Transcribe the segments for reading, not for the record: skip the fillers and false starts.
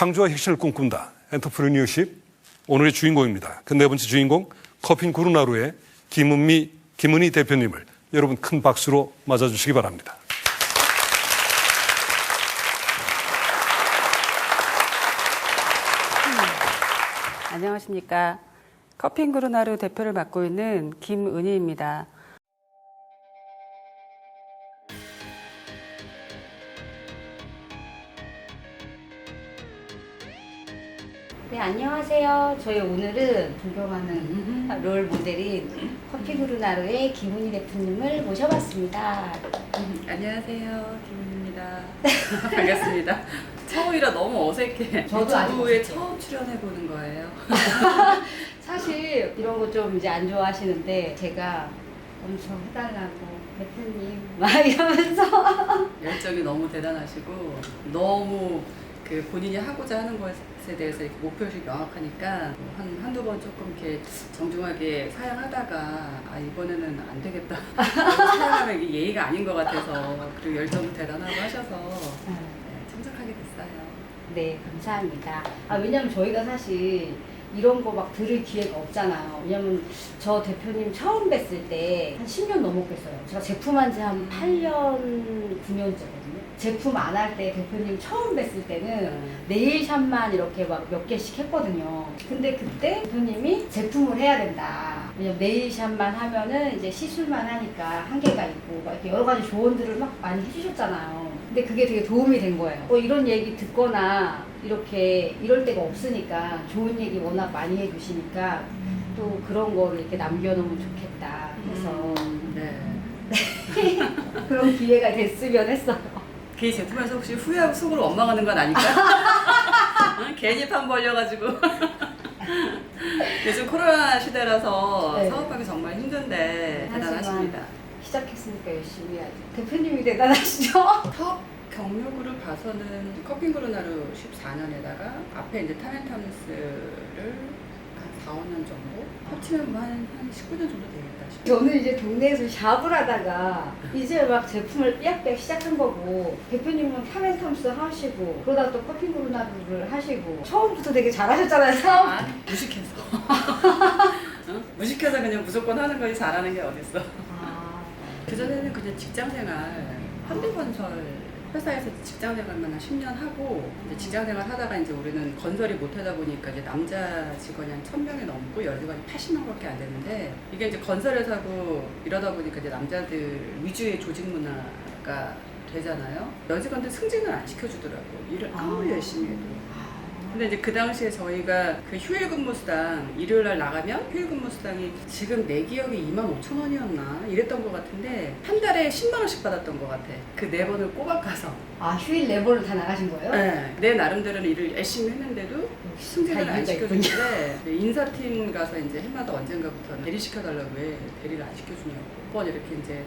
창조와 혁신을 꿈꾼다. 엔터프레뉴어십 오늘의 주인공입니다. 그 네 번째 주인공 커핀 구루나루의 김은희 대표님을 여러분 큰 박수로 맞아주시기 바랍니다. 안녕하십니까. 커핀 구루나루 대표를 맡고 있는 김은희입니다. 네, 안녕하세요. 저희 오늘은 존경하는 롤 모델인 커핀 구루나루의 김은희 대표님을 모셔봤습니다. 안녕하세요, 김은희입니다. 반갑습니다. 처음이라 너무 어색해. 저도 아직 유튜브에 어색해요. 처음 출연해보는 거예요. 사실 이런 거 좀 이제 안 좋아하시는데 제가 엄청 해달라고 대표님 막 이러면서 열정이 너무 대단하시고 너무 그 본인이 하고자 하는 것에 대해서 이렇게 목표의식이 명확하니까 한두 번 조금 이렇게 정중하게 사양하다가 아 이번에는 안 되겠다. 사양하면 이게 예의가 아닌 것 같아서 그리고 열정도 대단하고 하셔서 네, 참석하게 됐어요. 네, 감사합니다. 왜냐면 저희가 사실 이런 거 막 들을 기회가 없잖아요. 왜냐면 저 대표님 처음 뵀을 때 한 10년 넘었겠어요. 제가 제품한 지 한 8년, 9년째거든요. 제품 안 할 때 대표님 처음 뵀을 때는 네일샵만 이렇게 막 몇 개씩 했거든요. 근데 그때 대표님이 제품을 해야 된다. 왜냐면 네일샵만 하면은 이제 시술만 하니까 한계가 있고 막 이렇게 여러 가지 조언들을 막 많이 해주셨잖아요. 근데 그게 되게 도움이 된 거예요. 이런 얘기 듣거나 이렇게 이럴 데가 없으니까 좋은 얘기 워낙 많이 해주시니까 또 그런 거를 이렇게 남겨놓으면 좋겠다 해서 네. 그런 기회가 됐으면 했어요. 그 제품에서 혹시 후회하고 속으로 원망하는 건 아닐까? 응? 괜히 판 벌려가지고. 요즘 코로나 시대라서 네. 사업하기 정말 힘든데 대단하십니다. 시작했으니까 열심히 해야죠. 대표님이 대단하시죠? 사업 경력으로 봐서는 커핀 구루나루 14년에다가 앞에 이제 타멘탐스를 한 4, 5년 정도? 합치면 뭐 한 19년 정도 되겠다 싶어요. 저는 이제 동네에서 샵을 하다가 이제 막 제품을 삐약삐약 시작한 거고 대표님은 타멘탐스 하시고 그러다 또 커핀 구루나루를 하시고 처음부터 되게 잘하셨잖아요 사업. 아, 무식해서. 응? 무식해서 그냥 무조건 하는 거지 잘하는 게 어딨어. 그전에는 그냥 직장생활, 현대건설 회사에서 직장생활만 한 10년 하고 이제 직장생활 하다가 이제 우리는 건설이 못하다 보니까 이제 남자 직원이 한 1000명이 넘고 여직원이 80명밖에 안 되는데 이게 이제 건설회사고 이러다 보니까 이제 남자들 위주의 조직 문화가 되잖아요. 여직원들 승진을 안 시켜주더라고. 일을 아무리 열심히 해도. 근데 이제 그 당시에 저희가 그 휴일 근무수당 일요일 날 나가면 휴일 근무수당이 지금 내 기억에 25,000원이었나 이랬던 것 같은데 한 달에 10만 원씩 받았던 것 같아. 그 네 번을 꼬박 가서. 휴일 4번을 다 나가신 거예요? 네, 내 나름대로는 일을 열심히 했는데도 승진을 안 시켜주는데 인사팀 가서 이제 해마다 언젠가부터 대리 시켜달라고 왜 대리를 안 시켜주냐고 몇 번 이렇게 이제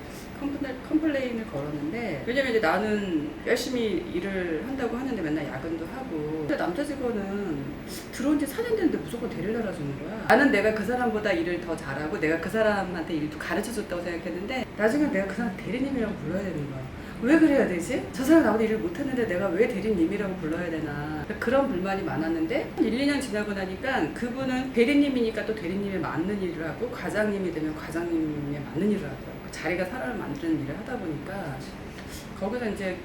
컴플레인을 걸었는데 왜냐면 이제 나는 열심히 일을 한다고 하는데 맨날 야근도 하고 근데 남자 직원은 들어온 지 4년 됐는데 무조건 대리를 달아주는 거야. 나는 내가 그 사람보다 일을 더 잘하고 내가 그 사람한테 일도 가르쳐줬다고 생각했는데 나중에 내가 그 사람 대리님이라고 불러야 되는 거야. 왜 그래야 되지? 저 사람 나보다 일을 못했는데 내가 왜 대리님이라고 불러야 되나 그런 불만이 많았는데 1, 2년 지나고 나니까 그분은 대리님이니까 또 대리님에 맞는 일을 하고 과장님이 되면 과장님에 맞는 일을 하더라고요. 자리가 사람을 만드는 일을 하다 보니까 거기서 이제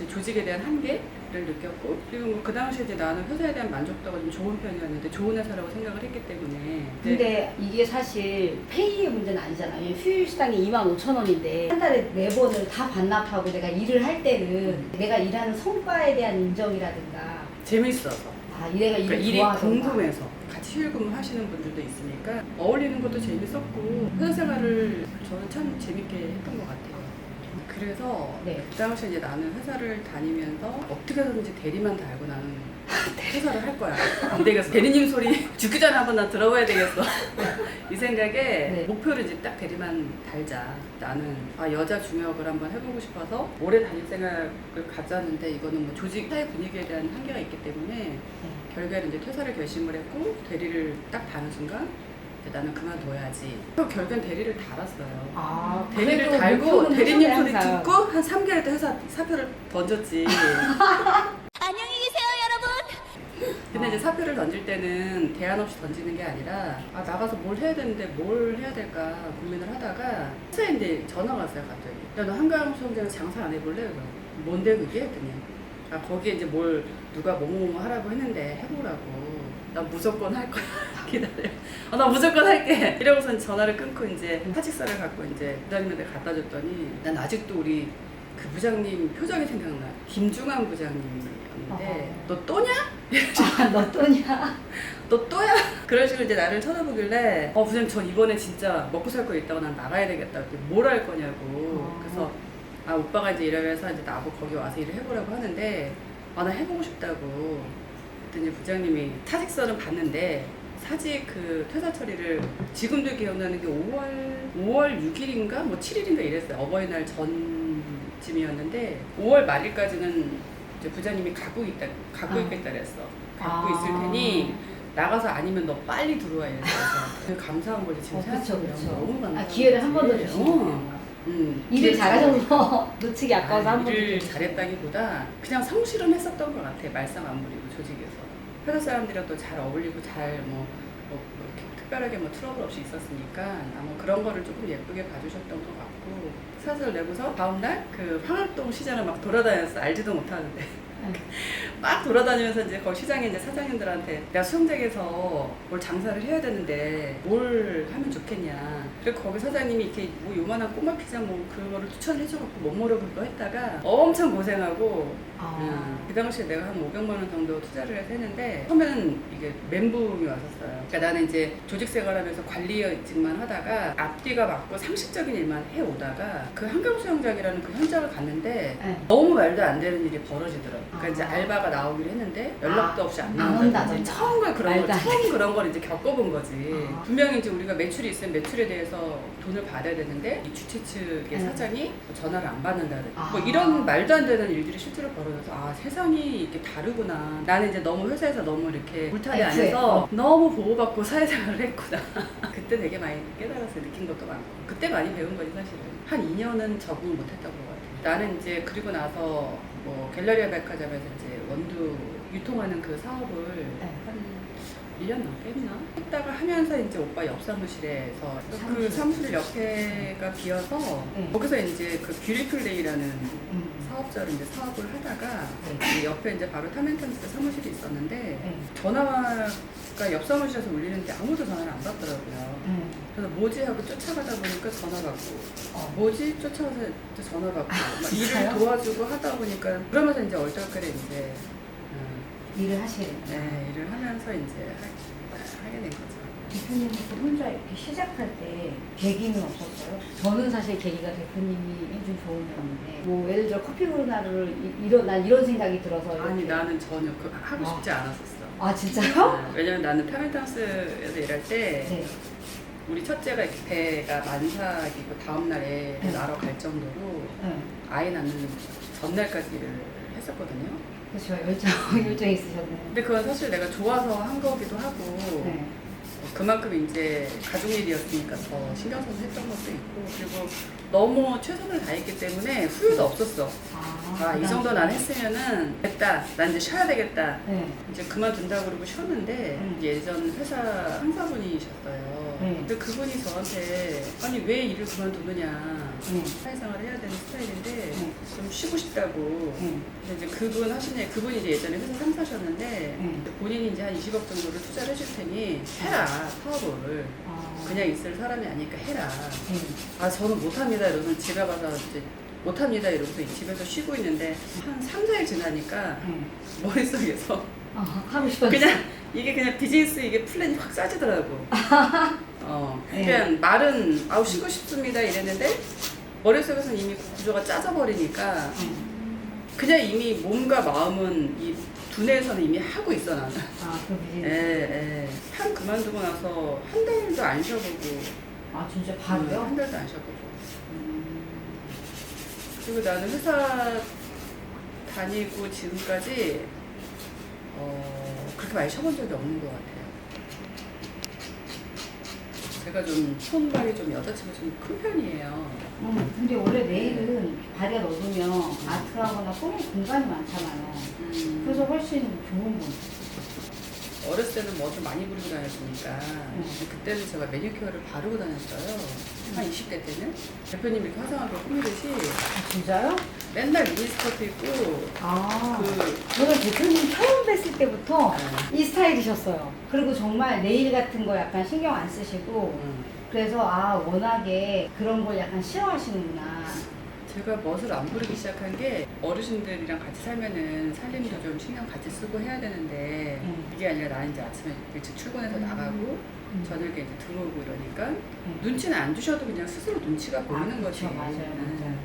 조직에 대한 한계를 느꼈고 그리고 뭐 그 당시에 이제 나는 회사에 대한 만족도가 좀 좋은 편이었는데 좋은 회사라고 생각을 했기 때문에 근데 이게 사실 페이의 문제는 아니잖아요. 휴일 수당이 25,000원인데 한 달에 4번을 다 반납하고 내가 일을 할 때는 내가 일하는 성과에 대한 인정이라든가 재밌어서 내가 그러니까 일을 일이 좋아하던가 궁금해서 같이 휴일 근무 하시는 분들도 있으니까 어울리는 것도 재밌었고 회사 생활을 저는 참 재밌게 했던 것 같아요. 그래서 네. 그 당시에 이제 나는 회사를 다니면서 어떻게 해서든지 대리만 달고 나는 퇴사를 할 거야. 안 되겠어. 대리님 소리 죽기 전에 한번 난 들어봐야 되겠어. 이 생각에 네. 목표를 이제 딱 대리만 달자. 나는 여자 중역을 한번 해보고 싶어서 오래 다닐 생각을 가졌는데 이거는 뭐 조직 사회 분위기에 대한 한계가 있기 때문에 결국에는 이제 퇴사를 결심을 했고 대리를 딱 다는 순간 나는 그만둬야지. 결국엔 대리를 달았어요. 대리를 그래도 달고 목표는 대리님 하셨네, 소리 항상. 듣고 한 3개월 때 회사 사표를 던졌지. 안녕히 계세요, 여러분. 근데 이제 사표를 던질 때는 대안 없이 던지는 게 아니라 아 나가서 뭘 해야 되는데 뭘 해야 될까 고민을 하다가 회사에 이제 전화가 왔어요 갑자기. 야 너 한강 수영장에서 장사 안 해볼래? 그래서 뭔데 그게? 했더니 아 거기에 이제 뭘 누가 뭐뭐 하라고 했는데 해보라고. 나 무조건 할 거야. 기다려. 나 무조건 할게. 이러고서 전화를 끊고 이제 사직서를 갖고 이제 부장님한테 갖다 줬더니 난 아직도 우리 그 부장님 표정이 생각나. 김중환 부장님이었는데 너 또냐? 너 또냐? 너 또야? 그런 식으로 이제 나를 쳐다보길래 부장님 전 이번에 진짜 먹고 살 거 있다고 난 나가야 되겠다. 뭘 할 거냐고. 그래서 아 오빠가 이제 이러면서 이제 나보고 거기 와서 일을 해보라고 하는데 아 나 해보고 싶다고. 그랬더니 부장님이 사직서는 봤는데 사직 그 퇴사 처리를 지금도 기억나는 게 5월 6일인가 뭐 7일인가 이랬어요. 어버이날 전쯤이었는데 5월 말일까지는 이제 부장님이 갖고 있겠다 그랬어. 갖고 있을 테니 나가서 아니면 너 빨리 들어와 이랬어. 감사한 거지 지금 생각해보면 너무 감사한 기회를 한 번 더 거지. 주시네요. 일을 기회를 잘하셔서 놓치기 아까워서 한 번 더 일을 주시네요. 잘했다기보다 그냥 성실은 했었던 것 같아. 말썽 안 부리고 조직에서 회사 사람들이랑도 잘 어울리고 잘 뭐 이렇게 특별하게 뭐 트러블 없이 있었으니까 아마 그런 거를 조금 예쁘게 봐주셨던 것 같고 사설 내고서 다음날 그 황학동 시장을 막 돌아다녔어. 알지도 못하는데 막 돌아다니면서 이제 거기 시장에 이제 사장님들한테 내가 수영장에서 뭘 장사를 해야 되는데 뭘 하면 좋겠냐. 그리고 거기 사장님이 이렇게 뭐 요만한 꼬마 피자 뭐 그거를 추천해줘갖고 뭐뭐로 그거 했다가 엄청 고생하고 그 당시에 내가 한 500만 원 정도 투자를 해서 했는데 처음에는 이게 멘붕이 왔었어요. 그러니까 나는 이제 조직 생활하면서 관리직만 하다가 앞뒤가 맞고 상식적인 일만 해오다가 그 한강수영장이라는 그 현장을 갔는데 너무 말도 안 되는 일이 벌어지더라고요. 그러니까 이제 알바가 나오기로 했는데 연락도 없이 안 나온다든지 처음 그런 걸 이제 겪어본 거지. 분명히 이제 우리가 매출이 있으면 매출에 대해서 돈을 받아야 되는데 이 주최 측의 사장이 전화를 안 받는다든지 뭐 이런 말도 안 되는 일들이 실제로 벌어져서 아 세상이 이렇게 다르구나. 나는 이제 너무 회사에서 너무 이렇게 울타리 안에서 너무 보호받고 사회생활을 했구나. 그때 되게 많이 깨달았어요. 느낀 것도 많고 그때 많이 배운 거지 사실은. 한 2년은 적응을 못했다고 것 같아요. 나는 이제 그리고 나서 뭐 갤러리아 백화점에서 이제 원두 유통하는 그 사업을 한 1년 넘게 했나? 했다가 하면서 이제 오빠 옆 사무실에서 그 사무실 옆에가 비어서 거기서 이제 그 뷰리플레이라는 사업자로 이제 사업을 하다가 이 옆에 이제 바로 타멘턴스 사무실이 있었는데 전화가 옆 사무실에서 울리는데 아무도 전화를 안 받더라고요. 그래서 뭐지 하고 쫓아가다 보니까 전화 받고 뭐지 쫓아가서 전화 받고 막 일을 도와주고 하다 보니까 그러면서 이제 얼떨결에 이제 일을 하시게 됐죠. 네, 일을 하면서 이제 하게 된 거죠. 대표님부터 혼자 이렇게 시작할 때 계기는 없었어요? 저는 사실 계기가 대표님이 해준 조언이었는데 뭐 예를 들어 커피 코로나를 난 이런 생각이 들어서 아니 이렇게. 나는 전혀 하고 싶지 않았었어. 아 진짜요? 왜냐면 나는 타멘탄스에서 일할 때 우리 첫째가 이렇게 배가 만삭이고 다음날에 나러 갈 정도로 아이 낳는 전날까지 일을 했었거든요. 그렇죠. 열정이 있으셨네요. 근데 그건 사실 내가 좋아서 한 거기도 하고 그만큼 이제 가족 일이었으니까 더 신경 써서 했던 것도 있고 그리고 너무 최선을 다했기 때문에 후회도 없었어. 이 정도 난 했으면은 됐다. 난 이제 쉬어야 되겠다. 이제 그만둔다고 그러고 쉬었는데 예전 회사 상사분이셨어요. 근데 그분이 저한테 아니 왜 일을 그만두느냐. 사회생활을 해야 되는 스타일인데 좀 쉬고 싶다고. 근데 이제 그분이 이제 예전에 회사 상사셨는데 본인이 이제 한 20억 정도를 투자를 해줄 테니 해라 사업을. 그냥 있을 사람이 아니니까 해라. 저는 못합니다. 이러면 집에 가서 이제 못합니다. 이러면서 집에서 쉬고 있는데 한 3, 4일 지나니까 머릿속에서 하고 싶었어요. 그냥 이게 그냥 비즈니스 이게 플랜이 확 짜지더라고. 그냥 말은 쉬고 싶습니다 이랬는데 머릿속에서는 이미 구조가 짜져버리니까 그냥 이미 몸과 마음은 이 두뇌에서는 이미 하고 있어 나는. 그럼 비즈니스. 한 그만두고 나서 한 달도 안 쉬어보고. 진짜 바로요? 한 달도 안 쉬어보고. 그리고 나는 회사 다니고 지금까지 그렇게 많이 쉬어본 적이 없는 것 같아요. 제가 좀 손발이 좀 여자친구 좀 큰 편이에요. 근데 원래 내일은 발에 넣으면 아트하거나 꾸밀 공간이 많잖아요. 그래서 훨씬 좋은 분. 어렸을 때는 머리를 많이 부리고 다녔으니까 그때는 제가 매니큐어를 바르고 다녔어요. 한 20대 때는 대표님이 이렇게 화장하고 꾸미듯이 아, 진짜요? 맨날 미니스커트 입고 아, 그 저는 대표님 처음 뵀을 때부터 이 스타일이셨어요. 그리고 정말 네일 같은 거 약간 신경 안 쓰시고 그래서 아 워낙에 그런 걸 약간 싫어하시는구나. 제가 멋을 안 부리기 시작한 게 어르신들이랑 같이 살면은 살림도 좀 신경 같이 쓰고 해야 되는데 이게 아니라 나는 이제 아침에 일찍 출근해서 나가고 저녁에 이제 들어오고 이러니까 눈치는 안 주셔도 그냥 스스로 눈치가 보이는 거지. 그렇죠. 맞아요.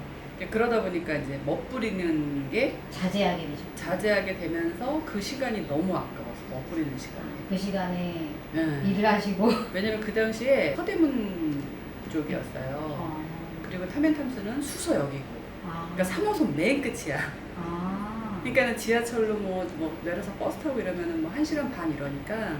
그러다 보니까 이제 멋부리는 게 자제하게 되죠. 자제하게 되면서 그 시간이 너무 아까워서 멋부리는 시간이. 그 시간에 네. 일을 하시고. 왜냐면 그 당시에 서대문 쪽이었어요. 그리고 타멘탐스는 수서역이고. 그러니까 3호선 맨 끝이야. 그러니까는 지하철로 뭐 내려서 버스 타고 이러면은 뭐 1시간 반 이러니까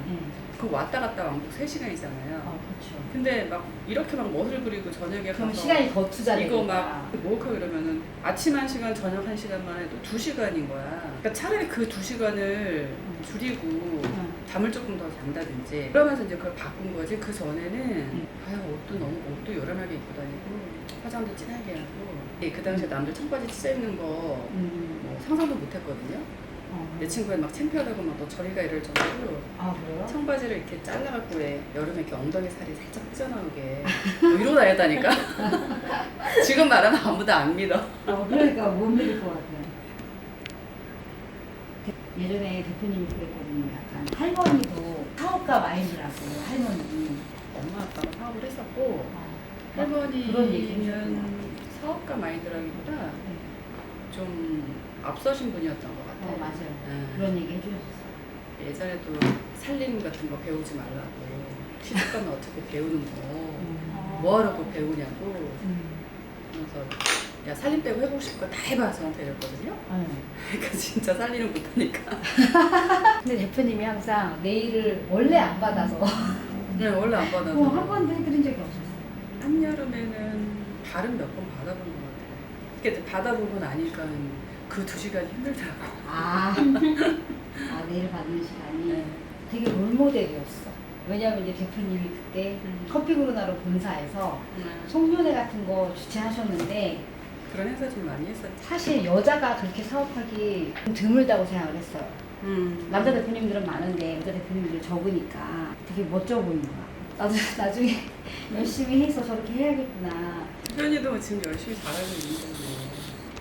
그 왔다 갔다 왕복 3시간이잖아요. 그렇죠. 근데 막 이렇게 막 멋을 부리고 저녁에 그럼 가서 시간이 더 투자되니까. 이거 막 목욕하고 이러면은 아침 1시간, 저녁 1시간만 해도 2시간인 거야. 그러니까 차라리 그 2시간을 줄이고 잠을 조금 더 잔다든지 그러면서 이제 그걸 바꾼 거지. 그 전에는 옷도 요란하게 입고 다니고 화장도 진하게 하고 그 당시에 남들 청바지 찢어 입는 거 뭐 상상도 못 했거든요. 내 친구가 막 창피하다고 막 너 저리 가 이럴 정도로 아 그래요? 청바지를 이렇게 잘라갖고 왜 여름에 이렇게 엉덩이 살이 살짝 삐져나오게 뭐 이러고 다녔다니까. 지금 말하면 아무도 안 믿어. 그러니까 못 믿을 것 같아요. 예전에 대표님이 그랬거든요. 약간 할머니도 사업가 마인드라고 할머니. 엄마 아빠가 사업을 했었고 그런 얘기 할머니는 해주셨구나. 사업가 마인드라기보다 좀 앞서신 분이었던 것 같아요. 맞아요. 네. 그런 얘기 해주셨어요. 예전에도 살림 같은 거 배우지 말라고 시집가면 어떻게 배우는 거 뭐 하라고 배우냐고 그래서 야 살림 빼고 해보고 싶은 거 다 해봐 저한테 이랬거든요. 그러니까 진짜 살림을 못하니까. 근데 대표님이 항상 내일을 원래 안 받아서 네 원래 안 받아서 한 번도 해드린 적이 없었어요. 한여름에는 발은 몇 번 받아본 것 같아요. 그러니까 이제 받아보고 나니까 그 2시간이 힘들더라고요. 내일 받는 시간이 네. 되게 롤모델이었어. 왜냐면 이제 대표님이 그때 커피 그루나루 본사에서 송년회 같은 거 주최하셨는데 그런 행사 좀 많이 했었죠. 사실 여자가 그렇게 사업하기 좀 드물다고 생각을 했어요. 남자 대표님들은 많은데 여자 대표님들이 적으니까 되게 멋져 보이는 거야. 나도 나중에 열심히 해서 저렇게 해야겠구나. 현이도 지금 열심히 잘하고 있는 건데.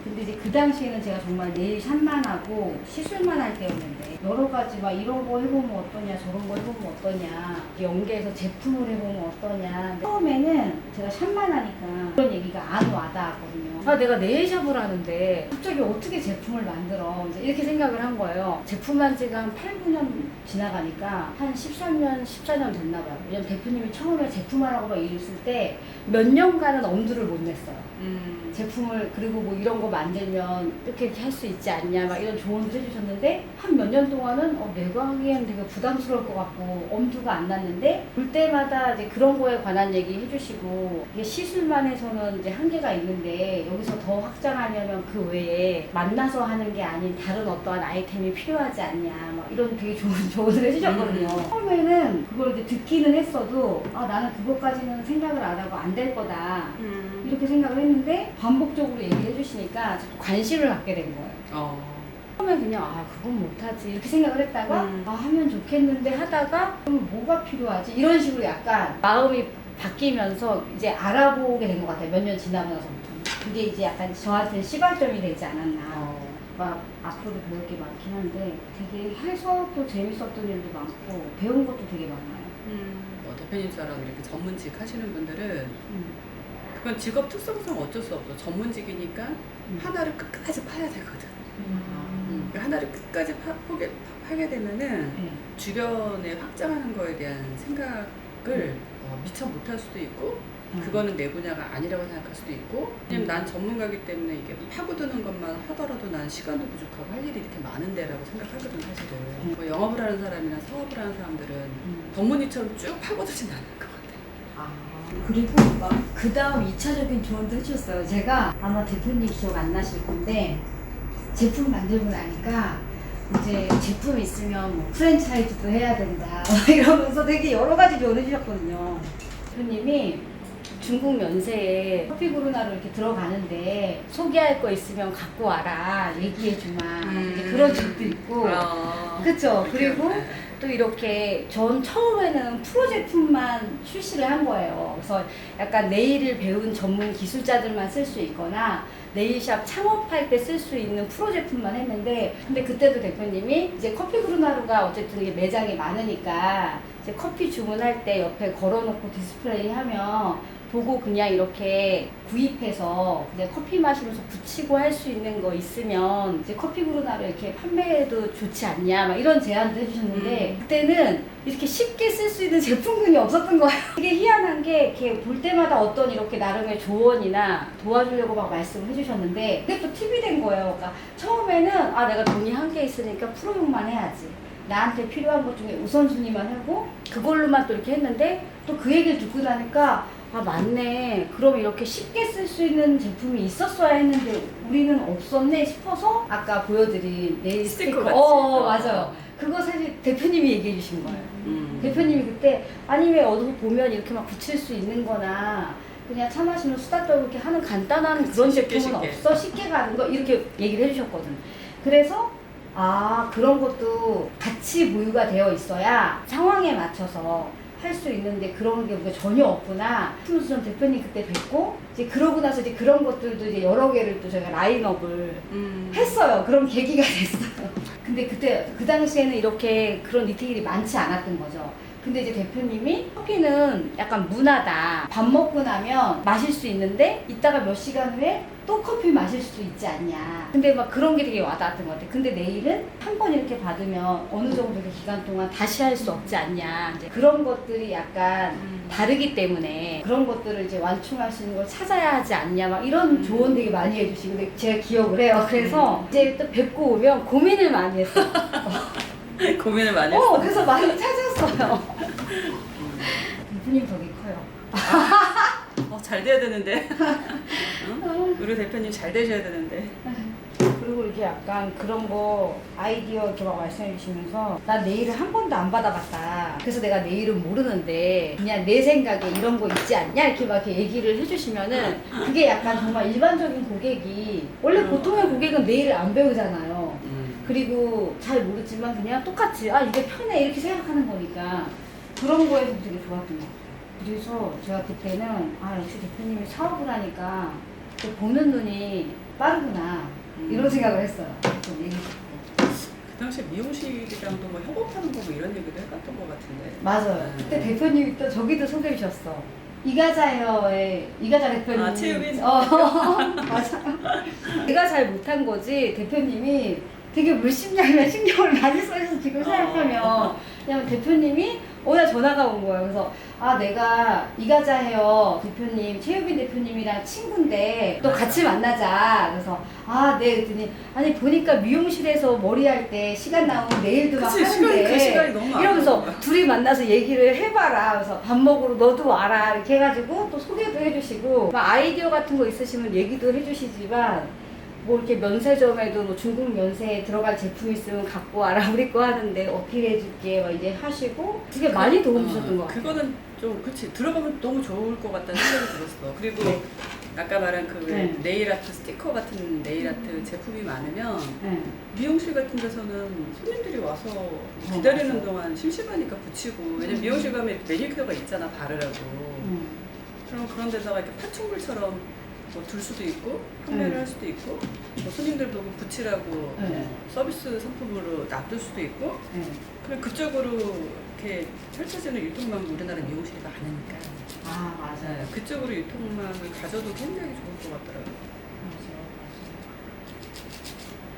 근데 이제 그 당시에는 제가 정말 네일샵만 하고 시술만 할 때였는데 여러 가지 막 이런 거 해보면 어떠냐 저런 거 해보면 어떠냐 연계해서 제품을 해보면 어떠냐. 처음에는 제가 샵만 하니까 그런 얘기가 안 와닿았거든요. 내가 네일샵을 하는데 갑자기 어떻게 제품을 만들어 이제 이렇게 생각을 한 거예요. 제품한 지가 한 8, 9년 지나가니까 한 13년, 14년 됐나 봐요. 왜냐면 대표님이 처음에 제품하라고 막 일했을 때 몇 년간은 엄두를 못 냈어요. 제품을 그리고 뭐 이런 거 만들면 이렇게 할 수 있지 않냐 막 이런 조언도 해주셨는데 한 몇 년 동안은 내가 하기엔 되게 부담스러울 것 같고 엄두가 안 났는데 볼 때마다 이제 그런 거에 관한 얘기 해주시고 이게 시술만 해서는 이제 한계가 있는데 여기서 더 확장하려면 그 외에 만나서 하는 게 아닌 다른 어떠한 아이템이 필요하지 않냐 막 이런 되게 좋은 조언을 해주셨거든요. 처음에는 그걸 이제 듣기는 했어도 나는 그것까지는 생각을 안 하고 안 될 거다 이렇게 생각을 했는데 반복적으로 얘기해 주시니까 자꾸 관심을 갖게 된 거예요. 처음에 그냥 그건 못하지 이렇게 생각을 했다가 하면 좋겠는데 하다가 그럼 뭐가 필요하지 이런 식으로 약간 마음이 바뀌면서 이제 알아보게 된 것 같아요. 몇 년 지나고 나서부터. 그게 이제 약간 저한테 시발점이 되지 않았나. 막 앞으로도 배울 게 많긴 한데 되게 해서 또 재밌었던 일도 많고 배운 것도 되게 많아요. 대표님처럼 이렇게 전문직 하시는 분들은 그건 직업 특성상 어쩔 수 없어. 전문직이니까 하나를 끝까지 파야 되거든. 하나를 끝까지 파게 되면은 주변에 확장하는 거에 대한 생각을 미처 못할 수도 있고 그거는 내 분야가 아니라고 생각할 수도 있고 왜냐면 난 전문가이기 때문에 이게 파고드는 것만 하더라도 난 시간도 부족하고 할 일이 이렇게 많은데라고 생각하거든 사실은. 뭐 영업을 하는 사람이나 사업을 하는 사람들은 전문의처럼 쭉 파고들진 않을 것 같아. 그리고 막 그 다음 2차적인 조언도 해주셨어요. 제가 아마 대표님 기억 안 나실 건데 제품 만들고 나니까 이제 제품 있으면 뭐 프랜차이즈도 해야 된다 이러면서 되게 여러 가지 조언을 주셨거든요. 대표님이 중국 면세에 커피 구루나루 이렇게 들어가는데 소개할 거 있으면 갖고 와라 얘기해주마 이제 그런 적도 있고 그렇죠. 그리고 또 이렇게 전 처음에는 프로 제품만 출시를 한 거예요. 그래서 약간 네일을 배운 전문 기술자들만 쓸 수 있거나 네일샵 창업할 때 쓸 수 있는 프로 제품만 했는데 근데 그때도 대표님이 이제 커피 구루나루가 어쨌든 이게 매장이 많으니까 이제 커피 주문할 때 옆에 걸어놓고 디스플레이 하면 보고 그냥 이렇게 구입해서 이제 커피 마시면서 붙이고 할 수 있는 거 있으면 이제 커피 구루나루 이렇게 판매해도 좋지 않냐 막 이런 제안도 해주셨는데 그때는 이렇게 쉽게 쓸 수 있는 제품군이 없었던 거예요. 되게 희한한 게 이렇게 볼 때마다 어떤 이렇게 나름의 조언이나 도와주려고 막 말씀을 해주셨는데 그게 또 팁이 된 거예요. 그러니까 처음에는 아 내가 돈이 한개 있으니까 프로용만 해야지. 나한테 필요한 것 중에 우선순위만 하고 그걸로만 또 이렇게 했는데 또 그 얘기를 듣고 나니까 아 맞네. 그럼 이렇게 쉽게 쓸 수 있는 제품이 있었어야 했는데 우리는 없었네 싶어서 아까 보여드린 네일 스티커. 같이. 맞아요. 그거 사실 대표님이 얘기해 주신 거예요. 대표님이 그때 아니 왜 어디 보면 이렇게 막 붙일 수 있는 거나 그냥 차 마시면 수다 떨고 이렇게 하는 간단한 그런 쉽게, 제품은 쉽게. 없어. 쉽게 가는 거 이렇게 얘기를 해주셨거든. 그래서 아 그런 것도 같이 보유가 되어 있어야 상황에 맞춰서 할 수 있는데 그런 게 우리가 전혀 없구나. 스무스전 대표님 그때 뵙고 이제 그러고 나서 이제 그런 것들도 이제 여러 개를 또 저희가 라인업을 했어요. 그런 계기가 됐어요. 근데 그때 그 당시에는 이렇게 그런 디테일이 많지 않았던 거죠. 근데 이제 대표님이 커피는 약간 문화다. 밥 먹고 나면 마실 수 있는데 이따가 몇 시간 후에 또 커피 마실 수 있지 않냐. 근데 막 그런 게 되게 와닿았던 것 같아. 근데 내일은 한 번 이렇게 받으면 어느 정도의 기간 동안 다시 할 수 없지 않냐. 이제 그런 것들이 약간 다르기 때문에 그런 것들을 이제 완충할 수 있는 걸 찾아야 하지 않냐. 막 이런 조언 되게 많이 해주시고 근데 제가 기억을 해요. 그래서 이제 또 뵙고 오면 고민을 많이 했어요. 고민을 많이 했어. 그래서 많이 찾았어요. 대표님 덕이 커요. 잘 돼야 되는데. 응? 우리 대표님 잘 되셔야 되는데. 그리고 이게 약간 그런 거 아이디어 이렇게 막 말씀해 주시면서 나 네일을 한 번도 안 받아봤다. 그래서 내가 네일은 모르는데 그냥 내 생각에 이런 거 있지 않냐 이렇게 막 이렇게 얘기를 해주시면은 그게 약간 정말 일반적인 고객이 원래 보통의 고객은 네일을 안 배우잖아요. 그리고 잘 모르지만 그냥 똑같이 아 이게 편해 이렇게 생각하는 거니까 그런 거에서 되게 좋았던 것 같아요. 그래서 제가 그때는 아 역시 대표님이 사업을 하니까 또 보는 눈이 빠르구나 이런 생각을 했어요. 좀 얘기 듣고. 그 당시에 미용실이랑도 뭐 협업하는 거 뭐 이런 얘기도 해봤던 것 같은데. 맞아요. 그때 대표님이 또 저기도 소개해 주셨어. 이가자 헤어의 이가자 대표님. 아, 최유빈. 맞아요. 내가 잘 못한 거지 대표님이 되게 물심양면 신경을 많이 써서 지금 생각하면 왜냐면 대표님이 오늘 전화가 온 거예요. 그래서 아 내가 이가자 헤어 대표님 최유빈 대표님이랑 친구인데 또 같이 만나자. 그래서 아 네 그랬더니 아니 보니까 미용실에서 머리할 때 시간 나오면 네일도 막 그치, 하는데 그 시간이 너무 많아. 이러면서 둘이 만나서 얘기를 해봐라. 그래서 밥 먹으러 너도 와라 이렇게 해가지고 또 소개도 해주시고 막 아이디어 같은 거 있으시면 얘기도 해주시지만 뭐 이렇게 면세점에도 뭐 중국 면세에 들어갈 제품 있으면 갖고 와라 우리 거 하는데 어필해줄게 막 이제 하시고 되게 많이 도움 주셨던 것 같아요. 그거는 좀 그렇지 들어가면 너무 좋을 것 같다는 생각이 들었어. 그리고 네. 아까 말한 그 네. 네일 아트 스티커 같은 네일 아트 제품이 많으면 네. 미용실 같은 데서는 손님들이 와서 기다리는 맞아요. 동안 심심하니까 붙이고 왜냐면 미용실 가면 매니큐어가 있잖아 바르라고. 그럼 그런 데다가 이렇게 파충물처럼 뭐 둘 수도 있고 판매를 할 수도 있고 뭐 손님들 보고 붙이라고 네. 서비스 상품으로 놔둘 수도 있고 네. 그리고 그쪽으로 이렇게 펼쳐지는 유통망이 우리나라 미용실이 많으니까 아 맞아요. 그쪽으로 유통망을 가져도 굉장히 좋을 것 같더라고요.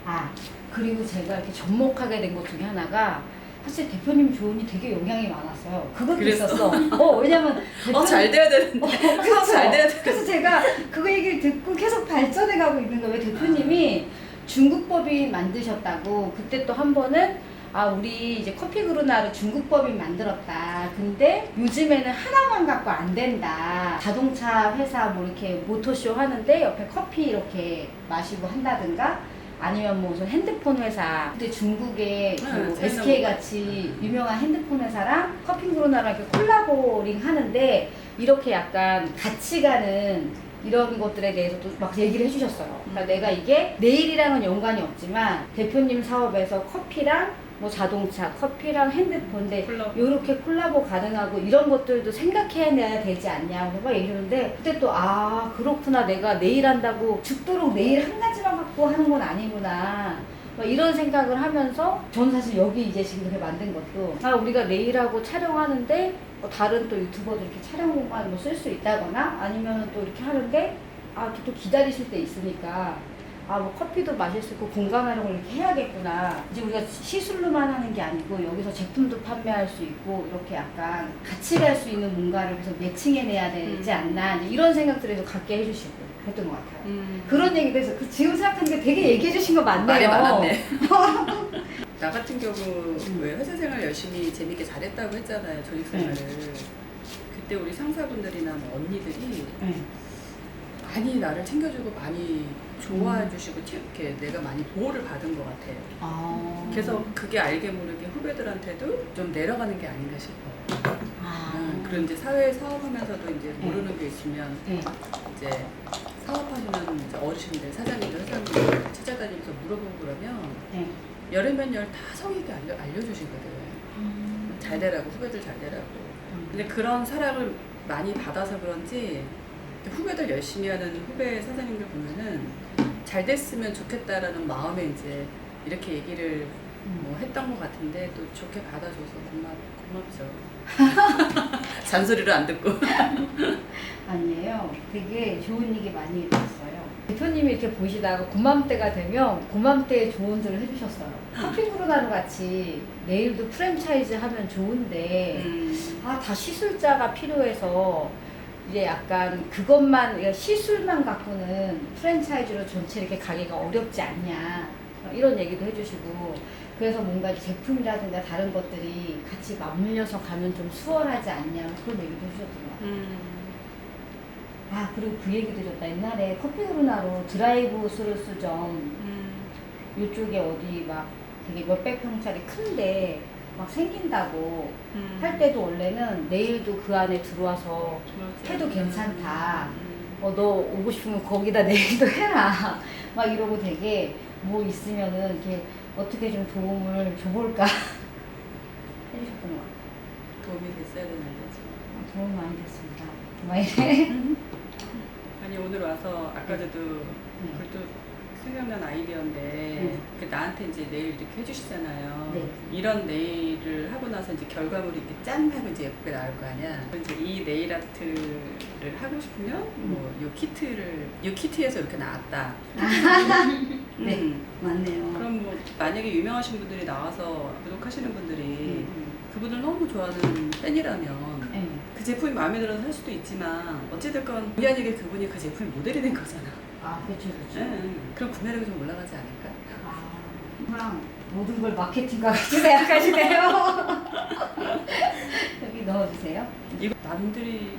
아 그리고 제가 이렇게 접목하게 된 것 중에 하나가 사실 대표님 조언이 되게 영향이 많았어요. 그것도 그랬어? 있었어. 왜냐면 잘 돼야 되는데. 그렇죠. 잘 돼야 돼. 그래서 제가 그거 얘기를 듣고 계속 발전해가고 있는 거예요. 왜 대표님이 중국 법인 만드셨다고 그때 또 한 번은 아 우리 이제 커피 그루나루 중국 법인 만들었다. 근데 요즘에는 하나만 갖고 안 된다. 자동차 회사 뭐 이렇게 모터쇼 하는데 옆에 커피 이렇게 마시고 한다든가 아니면 뭐 무슨 핸드폰 회사, 근데 중국의 그 네, SK 같이 유명한 핸드폰 회사랑 커핑그루나랑 이렇게 콜라보링 하는데 이렇게 약간 같이 가는 이런 것들에 대해서도 막 얘기를 해주셨어요. 그러니까 내가 이게 내일이랑은 연관이 없지만 대표님 사업에서 커피랑 뭐 자동차, 커피랑 핸드폰인데 콜라보. 이렇게 콜라보 가능하고 이런 것들도 생각해내야 되지 않냐고 막 얘기하는데 그때 또 아 그렇구나 내가 내일 한다고 죽도록 내일 한 가지만 갖고 하는 건 아니구나 막 이런 생각을 하면서 저는 사실 여기 이제 지금 이렇게 만든 것도 아 우리가 내일하고 촬영하는데 뭐 다른 또 유튜버들 이렇게 촬영 공간 뭐 쓸 수 있다거나 아니면 또 이렇게 하는데 아 또 기다리실 때 있으니까 아, 뭐 커피도 마실 수 있고 공간 활용을 이렇게 해야겠구나. 이제 우리가 시술로만 하는 게 아니고 여기서 제품도 판매할 수 있고 이렇게 약간 같이 갈 수 있는 뭔가를 계속 매칭해내야 되지 않나 이제 이런 생각들을 갖게 해주시고 그랬던 것 같아요. 그런 얘기도 해서 지금 생각하니까 되게 얘기해 주신 거 맞네요. 말이 많았네. 나 같은 경우 왜 회사 생활 열심히 재밌게 잘했다고 했잖아요. 조직 생활을. 그때 우리 상사분들이나 뭐 언니들이 네. 많이 나를 챙겨주고 많이 좋아해 주시고 이렇게 내가 많이 보호를 받은 것 같아요. 아. 그래서 그게 알게 모르게 후배들한테도 좀 내려가는 게 아닌가 싶어요. 그리고 이제 사회 사업하면서도 이제 모르는 게 있으면 네. 이제 사업하시는 이제 어르신들, 사장님들, 회장님들 찾아다니면서 물어보고 그러면 네. 열에 몇 열 다 성의있게 알려주시거든. 잘 되라고, 후배들 잘 되라고. 근데 그런 사랑을 많이 받아서 그런지 후배들 열심히 하는 후배 사장님들 보면은 잘 됐으면 좋겠다라는 마음에 이제 이렇게 얘기를 뭐 했던 것 같은데 또 좋게 받아줘서 고맙죠. 잔소리를 안 듣고. 아니에요. 되게 좋은 얘기 많이 들었어요. 대표님이 이렇게 보시다가 고맘때가 되면 고맘때에 조언들을 해주셨어요. 커피그루나루 같이 내일도 프랜차이즈 하면 좋은데 아, 다 시술자가 필요해서 이제 약간 그것만 그러니까 시술만 갖고는 프랜차이즈로 전체 이렇게 가기가 어렵지 않냐 이런 얘기도 해주시고 그래서 뭔가 제품이라든가 다른 것들이 같이 맞물려서 가면 좀 수월하지 않냐 그런 얘기도 해주셨더라고요. 아 그리고 그 얘기도 해줬다. 옛날에 커피그루나루 드라이브 스루 수점 이쪽에 어디 막 되게 몇백 평짜리 큰데 막 생긴다고 할 때도 원래는 내일도 그 안에 들어와서 해도 괜찮다. 너 오고 싶으면 거기다 내일도 해라. 막 이러고 되게 뭐 있으면은 이렇게 어떻게 좀 도움을 줘볼까 해주셨던 것 같아요. 도움이 됐어야 되는 거지. 도움 많이 됐습니다. 막 이래. 아니 오늘 와서 아까 전에도 그것도 생각난 아이디어인데 그 나한테 이제 네일 이렇게 해주시잖아요. 네. 이런 네일을 하고 나서 이제 결과물이 이렇게 짠 하고 이제 예쁘게 나올 거 아니야. 이제 이 네일 아트를 하고 싶으면 뭐 이 키트에서 이렇게 나왔다. 네, 맞네요. 그럼 뭐 만약에 유명하신 분들이 나와서 구독하시는 분들이 그분을 너무 좋아하는 팬이라면 네. 그 제품이 마음에 들어서 살 수도 있지만 어찌됐건 본의 아니게 그분이 그 제품의 모델이 된 거잖아. 아, 그렇죠, 그렇죠. 그럼 구매력이 좀 올라가지 않을까? 아, 그냥 모든 걸 마케팅과 같이 생각하시네요. 여기 넣어주세요. 이거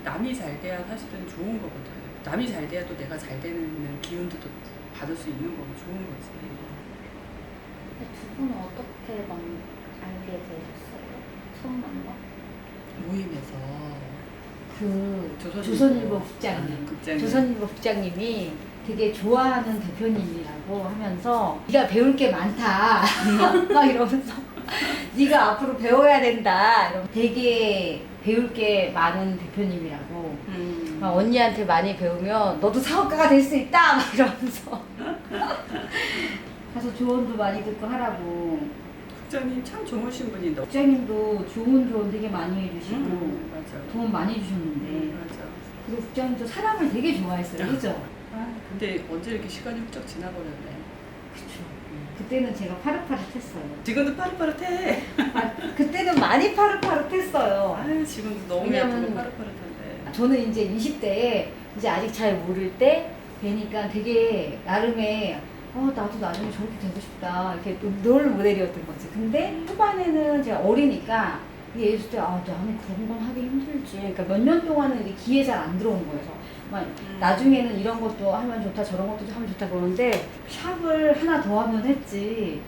남이 잘 돼야 사실은 좋은 거거든. 남이 잘 돼야 또 내가 잘 되는 기운도 또 받을 수 있는 거고 좋은 거지. 두 분은 어떻게 알게 되셨어요? 처음 만나? 모임에서 그 조선일보. 조선일보 국장님, 국장님. 조선일보 국장님이 되게 좋아하는 대표님이라고 하면서 네가 배울 게 많다 막 이러면서 네가 앞으로 배워야 된다 이러면 되게 배울 게 많은 대표님이라고 막 언니한테 많이 배우면 너도 사업가가 될 수 있다 막 이러면서 가서 조언도 많이 듣고 하라고. 국장님 참 좋으신 분인데. 국장님도 조언 되게 많이 해주시고 맞아. 도움 많이 주셨는데 맞아. 그리고 국장님도 사람을 되게 좋아했어요. 그죠? 근데 언제 이렇게 시간이 훌쩍 지나버렸네. 그쵸. 그때는 제가 파릇파릇했어요. 지금도 파릇파릇해. 아, 그때는 많이 파릇파릇했어요. 아유 지금도 너무 왜냐면 예쁘고 파릇파릇한데. 저는 이제 20대에 이제 아직 잘 모를 때 뵈니까 되게 나름의 나도 나중에 저렇게 되고 싶다 이렇게 롤 모델이었던 거지. 근데 초반에는 제가 어리니까 이게 예술 때 나는 그런 건 하기 힘들지. 그러니까 몇 년 동안은 이게 기회 잘 안 들어온 거여서 막 나중에는 이런 것도 하면 좋다 저런 것도 하면 좋다 그러는데 샵을 하나 더 하면 했지